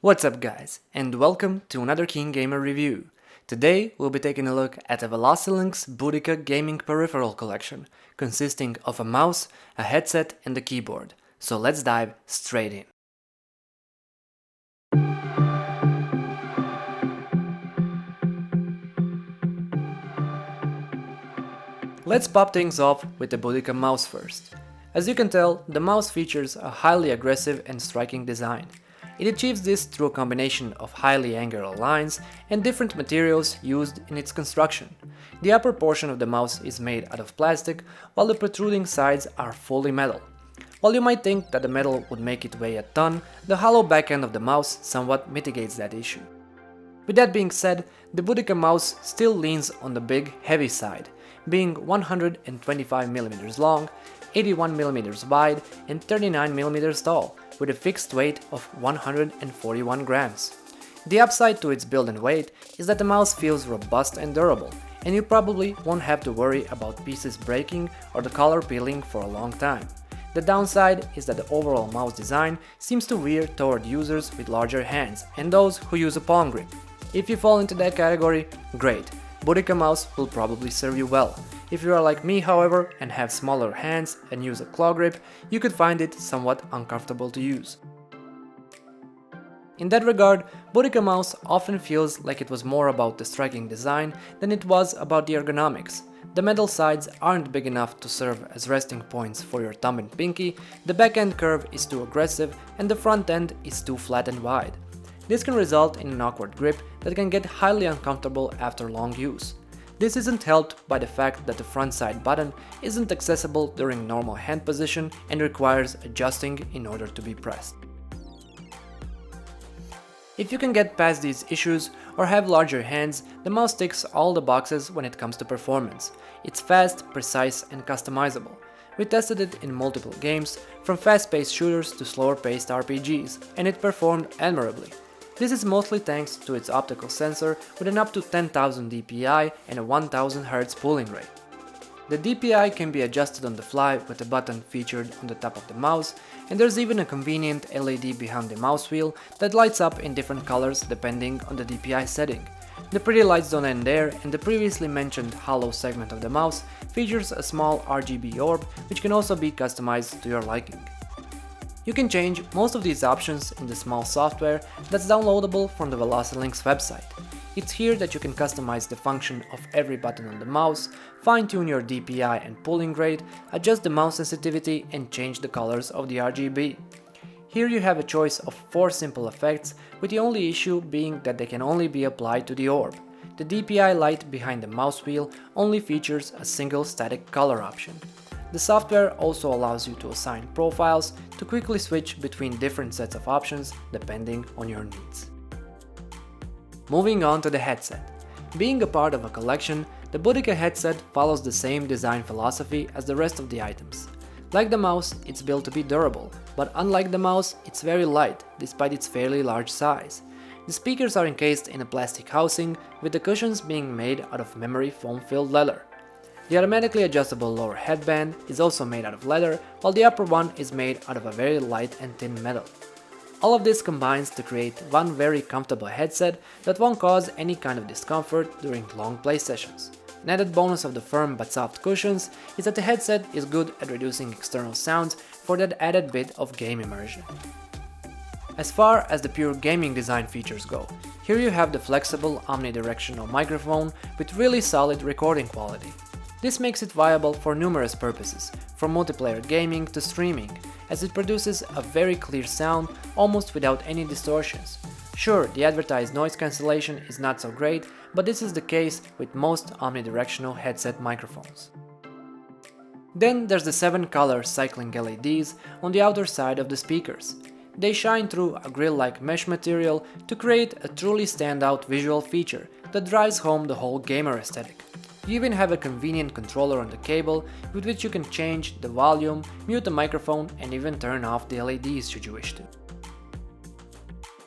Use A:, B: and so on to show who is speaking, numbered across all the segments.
A: What's up guys, and welcome to another KeenGamer review. Today we'll be taking a look at a Velocilinx Boudica gaming peripheral collection, consisting of a mouse, a headset and a keyboard. So let's dive straight in. Let's pop things off with the Boudica mouse first. As you can tell, the mouse features a highly aggressive and striking design. It achieves this through a combination of highly angular lines and different materials used in its construction. The upper portion of the mouse is made out of plastic, while the protruding sides are fully metal. While you might think that the metal would make it weigh a ton, the hollow back end of the mouse somewhat mitigates that issue. With that being said, the Boudica mouse still leans on the big, heavy side, being 125mm long, 81mm wide and 39mm tall, with a fixed weight of 141 grams. The upside to its build and weight is that the mouse feels robust and durable, and you probably won't have to worry about pieces breaking or the color peeling for a long time. The downside is that the overall mouse design seems to veer toward users with larger hands and those who use a palm grip. If you fall into that category, great, Boudica mouse will probably serve you well. If you are like me, however, and have smaller hands and use a claw grip, you could find it somewhat uncomfortable to use. In that regard, Boudica mouse often feels like it was more about the striking design than it was about the ergonomics. The metal sides aren't big enough to serve as resting points for your thumb and pinky, the back end curve is too aggressive, and the front end is too flat and wide. This can result in an awkward grip that can get highly uncomfortable after long use. This isn't helped by the fact that the front side button isn't accessible during normal hand position and requires adjusting in order to be pressed. If you can get past these issues or have larger hands, the mouse ticks all the boxes when it comes to performance. It's fast, precise and customizable. We tested it in multiple games, from fast-paced shooters to slower-paced RPGs, and it performed admirably. This is mostly thanks to its optical sensor with an up to 10,000 dpi and a 1000 Hz pooling rate. The dpi can be adjusted on the fly with a button featured on the top of the mouse, and there's even a convenient LED behind the mouse wheel that lights up in different colors depending on the dpi setting. The pretty lights don't end there, and the previously mentioned hollow segment of the mouse features a small RGB orb which can also be customized to your liking. You can change most of these options in the small software that's downloadable from the Velocilinx website. It's here that you can customize the function of every button on the mouse, fine-tune your DPI and pooling rate, adjust the mouse sensitivity and change the colors of the RGB. Here you have a choice of 4 simple effects, with the only issue being that they can only be applied to the orb. The DPI light behind the mouse wheel only features a single static color option. The software also allows you to assign profiles to quickly switch between different sets of options depending on your needs. Moving on to the headset. Being a part of a collection, the Boudica headset follows the same design philosophy as the rest of the items. Like the mouse, it's built to be durable, but unlike the mouse, it's very light despite its fairly large size. The speakers are encased in a plastic housing, with the cushions being made out of memory foam-filled leather. The automatically adjustable lower headband is also made out of leather, while the upper one is made out of a very light and thin metal. All of this combines to create one very comfortable headset that won't cause any kind of discomfort during long play sessions. An added bonus of the firm but soft cushions is that the headset is good at reducing external sounds for that added bit of game immersion. As far as the pure gaming design features go, here you have the flexible omnidirectional microphone with really solid recording quality. This makes it viable for numerous purposes, from multiplayer gaming to streaming, as it produces a very clear sound almost without any distortions. Sure, the advertised noise cancellation is not so great, but this is the case with most omnidirectional headset microphones. Then there's the 7-color cycling LEDs on the outer side of the speakers. They shine through a grill-like mesh material to create a truly standout visual feature that drives home the whole gamer aesthetic. You even have a convenient controller on the cable with which you can change the volume, mute the microphone and even turn off the LEDs should you wish to.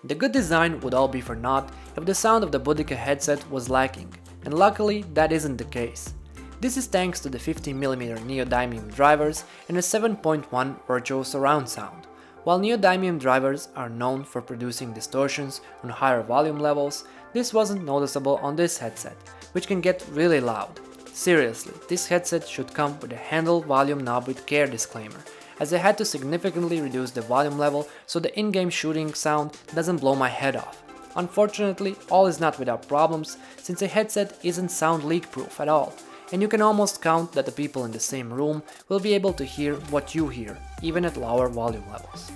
A: The good design would all be for naught if the sound of the Boudica headset was lacking, and luckily that isn't the case. This is thanks to the 50mm neodymium drivers and a 7.1 virtual surround sound. While neodymium drivers are known for producing distortions on higher volume levels, this wasn't noticeable on this headset, which can get really loud. Seriously, this headset should come with a handle volume knob with care disclaimer, as I had to significantly reduce the volume level so the in-game shooting sound doesn't blow my head off. Unfortunately, all is not without problems, since a headset isn't sound leak proof at all, and you can almost count that the people in the same room will be able to hear what you hear, even at lower volume levels.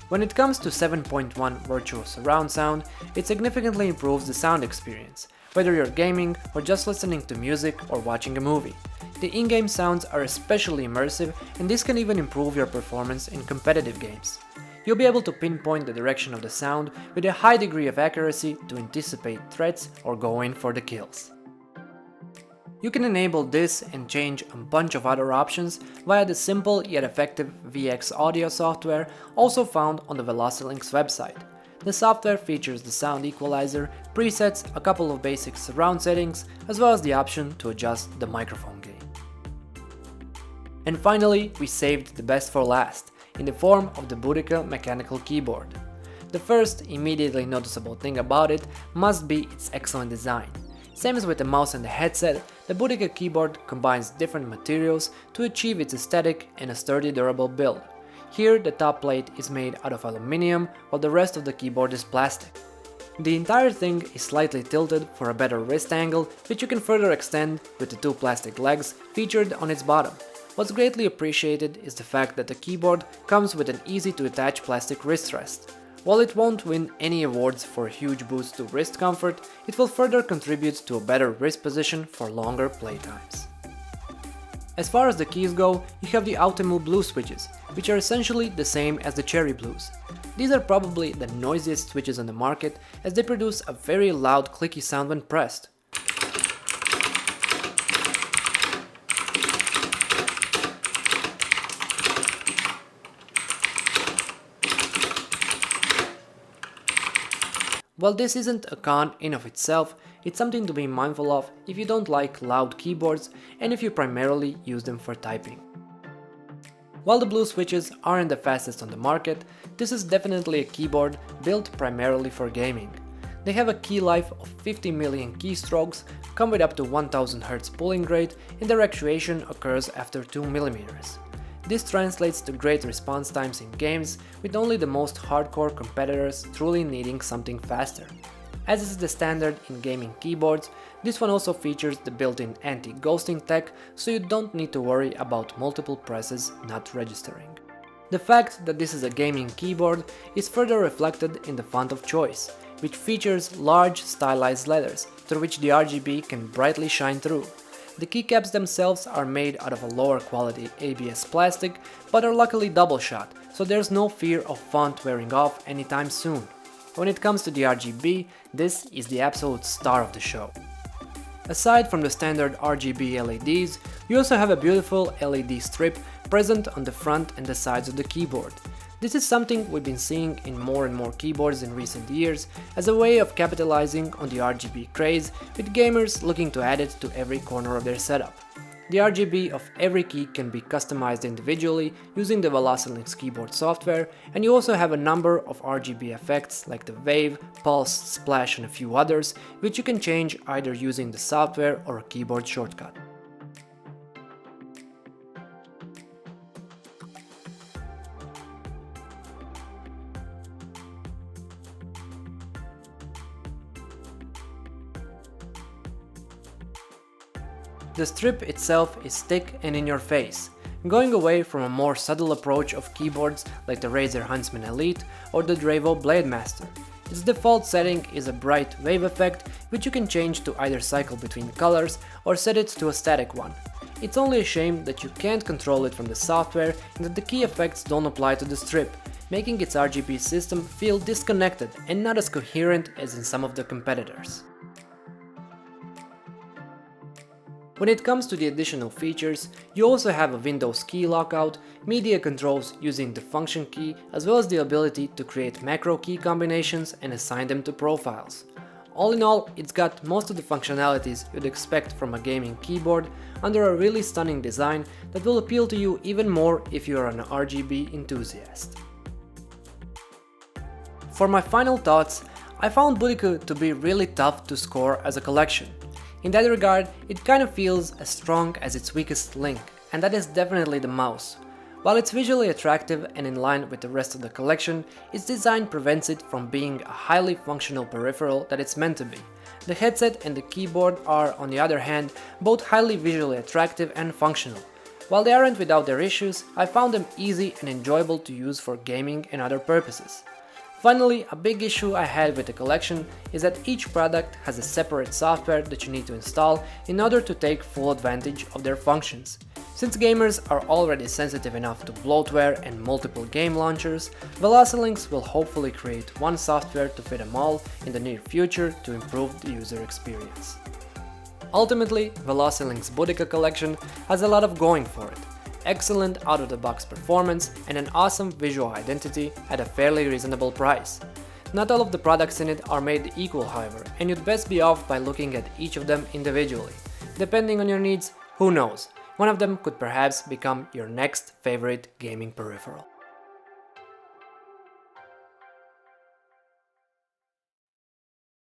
A: When it comes to 7.1 virtual surround sound, it significantly improves the sound experience, whether you're gaming or just listening to music or watching a movie. The in-game sounds are especially immersive, and this can even improve your performance in competitive games. You'll be able to pinpoint the direction of the sound with a high degree of accuracy to anticipate threats or go in for the kills. You can enable this and change a bunch of other options via the simple yet effective VX audio software also found on the Velocilinx website. The software features the sound equalizer, presets, a couple of basic surround settings, as well as the option to adjust the microphone gain. And finally, we saved the best for last, in the form of the Boudica mechanical keyboard. The first immediately noticeable thing about it must be its excellent design. Same as with the mouse and the headset, the Boudica keyboard combines different materials to achieve its aesthetic and a sturdy, durable build. Here the top plate is made out of aluminum, while the rest of the keyboard is plastic. The entire thing is slightly tilted for a better wrist angle, which you can further extend with the two plastic legs featured on its bottom. What's greatly appreciated is the fact that the keyboard comes with an easy to attach plastic wrist rest. While it won't win any awards for a huge boost to wrist comfort, it will further contribute to a better wrist position for longer playtimes. As far as the keys go, you have the Optical blue switches, which are essentially the same as the cherry blues. These are probably the noisiest switches on the market, as they produce a very loud clicky sound when pressed. While this isn't a con in of itself, it's something to be mindful of if you don't like loud keyboards and if you primarily use them for typing. While the blue switches aren't the fastest on the market, this is definitely a keyboard built primarily for gaming. They have a key life of 50 million keystrokes, come with up to 1000 Hz pulling rate, and their actuation occurs after 2 mm. This translates to great response times in games, with only the most hardcore competitors truly needing something faster. As is the standard in gaming keyboards, this one also features the built-in anti-ghosting tech, so you don't need to worry about multiple presses not registering. The fact that this is a gaming keyboard is further reflected in the font of choice, which features large stylized letters through which the RGB can brightly shine through. The keycaps themselves are made out of a lower quality ABS plastic, but are luckily double shot, so there's no fear of font wearing off anytime soon. When it comes to the RGB, this is the absolute star of the show. Aside from the standard RGB LEDs, you also have a beautiful LED strip present on the front and the sides of the keyboard. This is something we've been seeing in more and more keyboards in recent years as a way of capitalizing on the RGB craze, with gamers looking to add it to every corner of their setup. The RGB of every key can be customized individually using the Velocilinx keyboard software, and you also have a number of RGB effects like the wave, pulse, splash and a few others, which you can change either using the software or a keyboard shortcut. The strip itself is thick and in your face, going away from a more subtle approach of keyboards like the Razer Huntsman Elite or the Dravo Blademaster. Its default setting is a bright wave effect, which you can change to either cycle between colors or set it to a static one. It's only a shame that you can't control it from the software and that the key effects don't apply to the strip, making its RGB system feel disconnected and not as coherent as in some of the competitors. When it comes to the additional features, you also have a Windows key lockout, media controls using the function key, as well as the ability to create macro key combinations and assign them to profiles. All in all, it's got most of the functionalities you'd expect from a gaming keyboard under a really stunning design that will appeal to you even more if you are an RGB enthusiast. For my final thoughts, I found Boudica to be really tough to score as a collection. In that regard, it kind of feels as strong as its weakest link, and that is definitely the mouse. While it's visually attractive and in line with the rest of the collection, its design prevents it from being a highly functional peripheral that it's meant to be. The headset and the keyboard are, on the other hand, both highly visually attractive and functional. While they aren't without their issues, I found them easy and enjoyable to use for gaming and other purposes. Finally, a big issue I had with the collection is that each product has a separate software that you need to install in order to take full advantage of their functions. Since gamers are already sensitive enough to bloatware and multiple game launchers, Velocilinx will hopefully create one software to fit them all in the near future to improve the user experience. Ultimately, Velocilinx Boudica collection has a lot of going for it. Excellent out-of-the-box performance and an awesome visual identity at a fairly reasonable price. Not all of the products in it are made equal, however, and you'd best be off by looking at each of them individually. Depending on your needs, who knows, one of them could perhaps become your next favorite gaming peripheral.